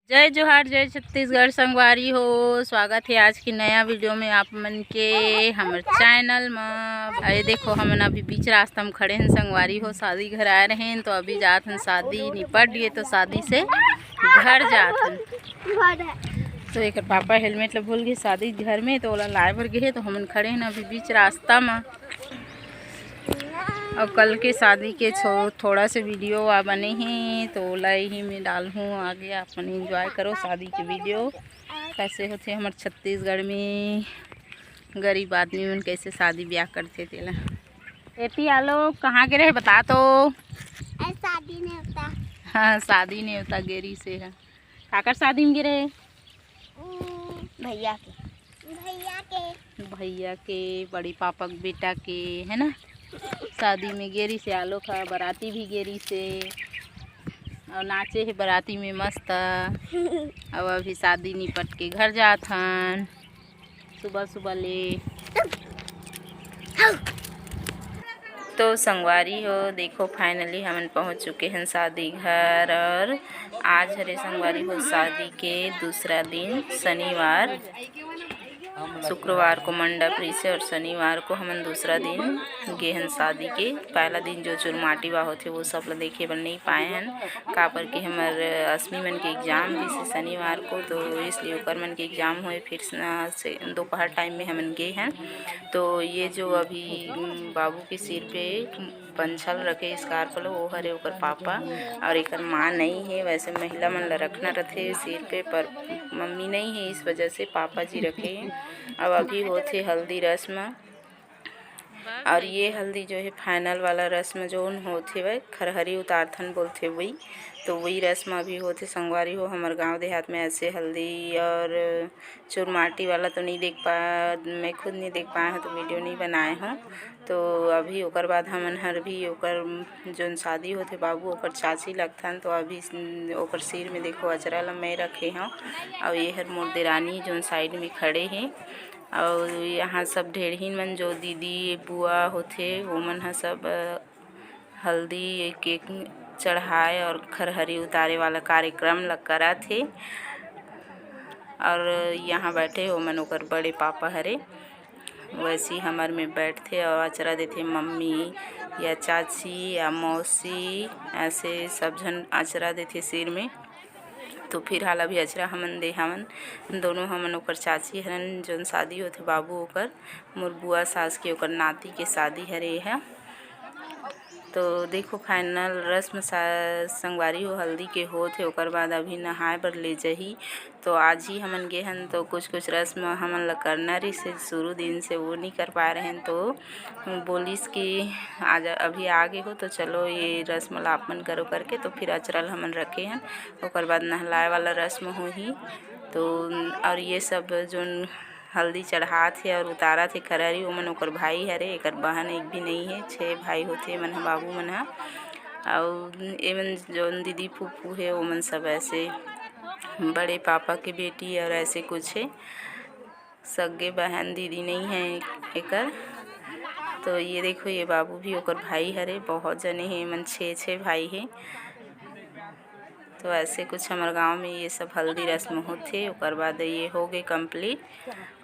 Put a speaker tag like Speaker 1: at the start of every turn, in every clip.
Speaker 1: जय जोहार जय छत्तीसगढ़ संगवारी हो। स्वागत है आज की नया वीडियो में आप मन के हमारे चैनल में। अरे देखो हमन अभी बीच रास्ता में खड़े हैं संगवारी हो। शादी घर आए रहे हैं तो अभी जात हैं, शादी निपट गए तो शादी से घर जात हैं। तो एक पापा हेलमेट ला भूल गए शादी घर में, तो ओला लाए बर गए तो हमन खड़े हैं अभी बीच रास्ता में। और कल के शादी के थोड़ा से वीडियो बने हैं तो ओला ही में डाल हूँ। आगे अपन एंजॉय करो शादी के वीडियो कैसे होते हमारे छत्तीसगढ़ में। गरीब आदमी मन कैसे शादी ब्याह करते तेला। एती आलो कहाँ के रहे बता तो।
Speaker 2: शादी नहीं होता।
Speaker 1: हाँ शादी नहीं होता गेरी से है। काकर शादी में गिरे भैया के बड़ी पापा के बेटा के है ना। शादी में गेरी से आलो खा, बाराती भी गेरी से और नाचे है बाराती में मस्त। अब अभी शादी निपट के घर जात हन सुबह सुबह ले। तो संगवारी हो देखो फाइनली हम पहुंच चुके हैं शादी घर। और आज हरे संगवारी हो शादी के दूसरा दिन शनिवार। शुक्रवार को मंडप रही से और शनिवार को हम दूसरा दिन गे हैं शादी के। पहला दिन जो चुरमाटी वा होते वो सब ला देखे बन नहीं पाए हैं काबर के हमार असमी मन के एग्ज़ाम भी से शनिवार को, तो इसलिए ओकर मन के एग्ज़ाम हुए। फिर से दोपहर टाइम में हमन गए हैं। तो ये जो अभी बाबू के सिर पे पंछल रखे स्कार्फ लो वो हरे ओकर पापा और एक माँ नहीं है। वैसे महिला मन ला रखना रथे सिर पे, पर मम्मी नहीं है इस वजह से पापा जी रखे हैं। अब अभी होते हल्दी रस्म और ये हल्दी जो है फाइनल वाला रस्म जो होते वह खरहरी उतारथन बोलते वही। तो वही रस्म अभी होते संगवारी हो। हमारे गांव देहात में ऐसे हल्दी और चुरमाटी वाला तो नहीं देख पा, मैं खुद नहीं देख पाया हूँ तो वीडियो नहीं बनाए हूँ। तो अभी ओकर बाद हमन हर भी ओकर जोन शादी होते बाबू ओकर चाची लगथन। तो अभी ओकर सिर में देखो अचरा ला मैं रखे हूँ और ये हर मोर देरानी जोन साइड में खड़े हैं। और यहाँ सब ढेरहीन मन जो दीदी बुआ होते वो मन ह सब हल्दी केक चढ़ाए और खरहरी उतारे वाला कार्यक्रम लग करा थे। और यहाँ बैठे हो मन ओकर बड़े पापा हरे वैसे हमार में बैठते और अचरा देते मम्मी या चाची या मौसी ऐसे सब जन अचरा देते सिर में। तो फिर हाल अभी अचरा हमन दे हमन दोनों हमन ओकर चाची हरन जोन शादी होते बाबू ओकर मोर बुआ सास के ओकर नाती के शादी हरे है। तो देखो फाइनल रस्म संगवारी हो हल्दी के होते ओकर बाद अभी नहाए बर ले जाही। तो आज ही हमन गे हन तो कुछ रस्म हमन ला करना रही से शुरू दिन से वो नहीं कर पा रहे हैं। तो बोलिस कि आज अभी आगे हो तो चलो ये रस्म ला आपन करो करके। तो फिर अचरल हमन रखे हैं ओकर बाद नहलाए वाला रस्म हो ही। तो और ये सब जोन हल्दी चढ़ा थे और उतारा थे खरहरी ओमन ओकर भाई हरे। एक बहन एक भी नहीं है, 6 भाई होते मन बाबू मन ह। और एमन जोन दीदी फूफू है ओमन सब ऐसे बड़े पापा के बेटी और ऐसे कुछ है। सगे बहन दीदी नहीं है एकर। तो ये देखो ये बाबू भी ओकर भाई हरे। बहुत जने हैं मन 6 भाई है। तो ऐसे कुछ हमारे गांव में ये सब हल्दी रस्म होते। ओकर बाद ये हो गए कंप्लीट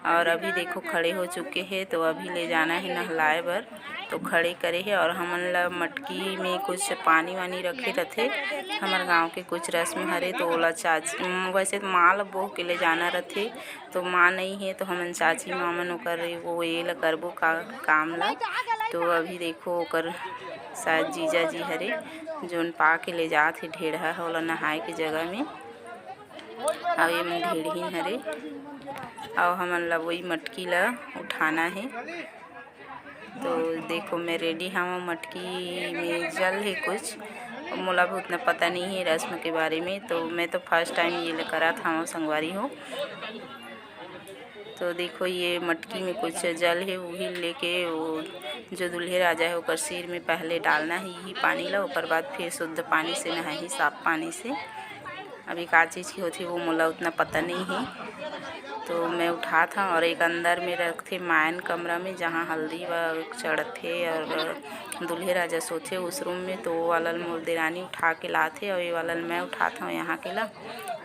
Speaker 1: और अभी देखो खड़े हो चुके हैं। तो अभी ले जाना है नहलाए बर तो खड़े करे है। और हमन ला मटकी में कुछ पानी वानी रखे रहते हमारे गांव के कुछ रस्म हरे। तो ओला चाची वैसे तो माँ ला बोह के ले जाना रहते तो माँ नहीं है तो हमन चाची मामन ओकर वो ये ला करबो काम ला। तो अभी देखो ओकर शायद जीजा जी हरे जोन पा के ले जात हे ढेढ़ा होला नहाए के जगह में। और ये मन ढेढ़ीन हरे और हमन ला वही मटकी ला उठाना है। तो देखो मैं रेडी हाँ मटकी में जल है कुछ मोला भी उतना पता नहीं है रस्म के बारे में। तो मैं तो फर्स्ट टाइम ये ले करा था संगवारी हो। तो देखो ये मटकी में कुछ जल है वही लेके वो जो दूल्हे राजा है ओकर सिर में पहले डालना है यही पानी ला। ओकर बाद फिर शुद्ध पानी से नहाही साफ पानी से। अभी का चीज़ की होती वो मोला उतना पता नहीं है। तो मैं उठा था और एक अंदर में रखे मायन कमरा में जहाँ हल्दी व चढ़ते और दूल्हे राजा सोते उस रूम में। तो वो वाला मोर देरानी उठा के लाते और ये वाला मैं उठाता हूँ यहाँ के ला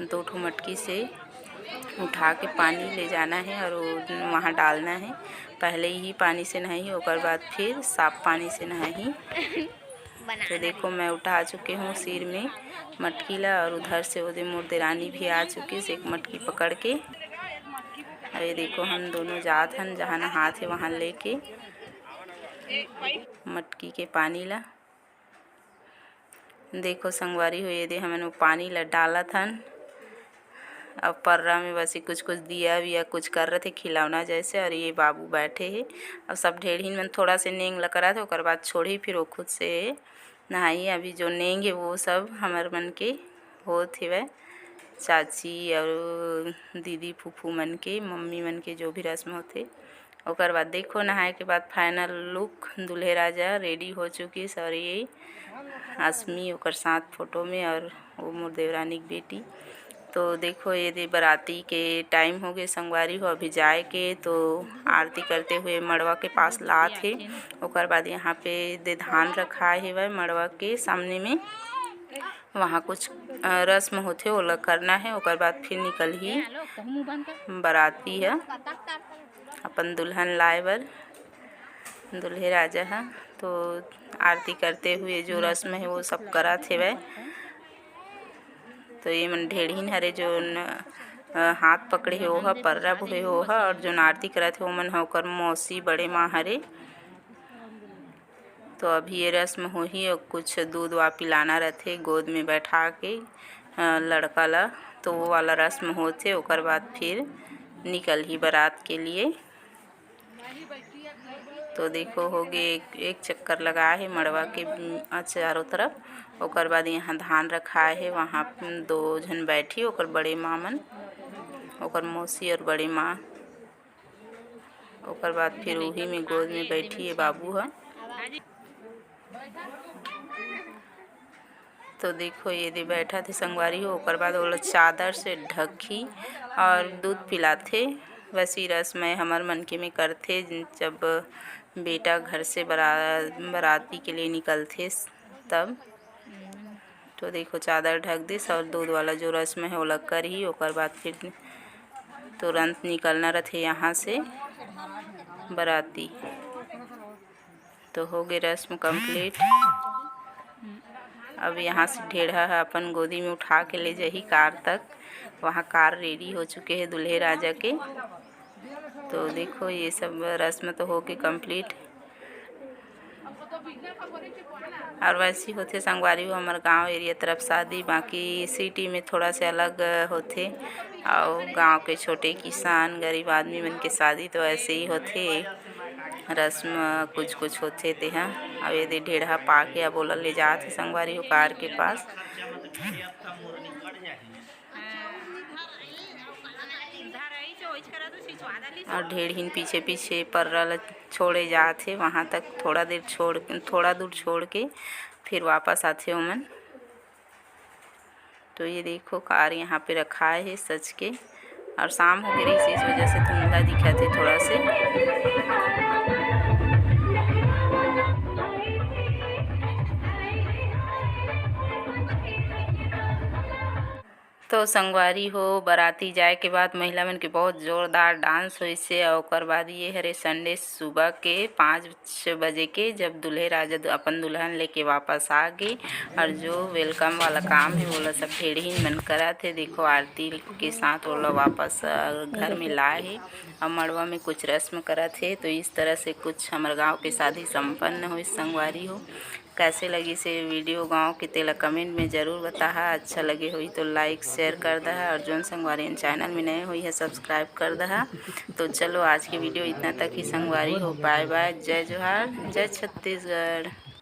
Speaker 1: 2 ठो मटकी से उठा के पानी ले जाना है और वहाँ डालना है। पहले ही पानी से नहाई और बाद फिर साफ पानी से नहाई। तो देखो मैं उठा चुके हूँ सिर में मटकी ला और उधर से वो मोर देरानी भी आ चुकी से एक मटकी पकड़ के। और ये देखो हम दोनों जात हन जहाँ नहात है वहाँ लेके मटकी के पानी ला। देखो संगवारी हो ये दे हमन वो पानी ला डालत हन। अब पर्रा में बस कुछ दिया विया कुछ कर रहे थे खिलौना जैसे। और ये बाबू बैठे हैं। अब सब ढेरहीन में थोड़ा से नेंग ला करा थे और बाद छोड़ी फिर वो खुद से नहाई। अभी जो नेंग है वो सब हमार मन के होत है चाची और दीदी फूफू मन के मम्मी मन के जो भी रस्म होते। और बाद देखो नहाए के बाद फाइनल लुक दूल्हे राजा रेडी हो चुकी। और ये आसमी और साथ फोटो में और वो मोर देवरानी की बेटी। तो देखो ये दे बराती के टाइम हो गए संगवारी हो अभी जाए के। तो आरती करते हुए मड़वा के पास लात है। और बाद यहाँ पे दे धान रखा है वह मड़वा के सामने में वहाँ कुछ रस्म होते वो लग करना है। और बाद फिर निकल ही बराती है अपन दुल्हन लाए बर दूल्हे राजा है। तो आरती करते हुए जो रस्म है वो सब करा थे वह। तो ये मन ढेरहीन हरे जो हाथ पकड़े हो हा पर्रा भोए हो हा और जो आरती करत है वो मन होकर मौसी बड़े माँ हरे। तो अभी ये रस्म हो ही और कुछ दूध वा पिलाना रहते गोद में बैठा के लड़का ला। तो वो वाला रस्म होते और बाद फिर निकल ही बारात के लिए। तो देखो हो गए एक चक्कर लगा है मड़वा के चारों तरफ। और बाद यहाँ धान रखा है वहाँ 2 जन बैठी और बड़े माँ मन और मौसी और बड़े माँ। और बाद फिर वही में गोद में बैठी है बाबू है। तो देखो ये दे बैठा थे संगवारी हो। और बाद वो चादर से ढकी और दूध पिलाते। वैसी रस्म हमार मनके में करते जब बेटा घर से बराती के लिए निकलते तब। तो देखो चादर ढक दिस और दूध वाला जो रस्म है वो लग कर ही। और बाद फिर तुरंत निकलना रहते यहाँ से बराती। तो हो गई रस्म कंप्लीट। अब यहाँ से ढेढ़ा है अपन गोदी में उठा के ले जाही कार तक। वहाँ कार रेडी हो चुके हैं दूल्हे राजा के। तो देखो ये सब रस्म तो हो गई कंप्लीट। और वैसी होते संगवारी हो हमारे गांव एरिया तरफ शादी। बाकी सिटी में थोड़ा से अलग होते और गांव के छोटे किसान गरीब आदमी मन के शादी तो ऐसे ही होते रस्म कुछ होते थे। हाँ अब यदि ढेढ़ा पा के अब बोला ले जाते संगवारी हो कार के पास। और ढेरहीन पीछे पीछे पर्रा छोड़े जाते वहाँ तक थोड़ा दूर छोड़ के फिर वापस आते हो मन। तो ये देखो कार यहाँ पे रखा है सच के। और शाम हो गई इस वजह से धुंधला दिखा थे थोड़ा से। तो संगवारी हो बाराती जाए के बाद महिला मन के बहुत जोरदार डांस हुई से। और बाद ये हरे संडे सुबह के 5 बजे के जब दूल्हे राजा अपन दुल्हन लेके वापस आ गए। और जो वेलकम वाला काम है वो सब ढेरहीन मन करा थे। देखो आरती के साथ वो लोग वापस घर में लाए है और मड़वा में कुछ रस्म करा थे। तो इस तरह से कुछ हमारे गाँव की शादी संपन्न हुई संगवारी हो। कैसे लगी से वीडियो गांव के तेला कमेंट में ज़रूर बताहा। अच्छा लगे हुई तो लाइक शेयर कर दहा और जोन संगवारी चैनल में नए हुई है सब्सक्राइब कर दहा। तो चलो आज की वीडियो इतना तक ही संगवारी हो। Bye bye. जय जोहार जय छत्तीसगढ़।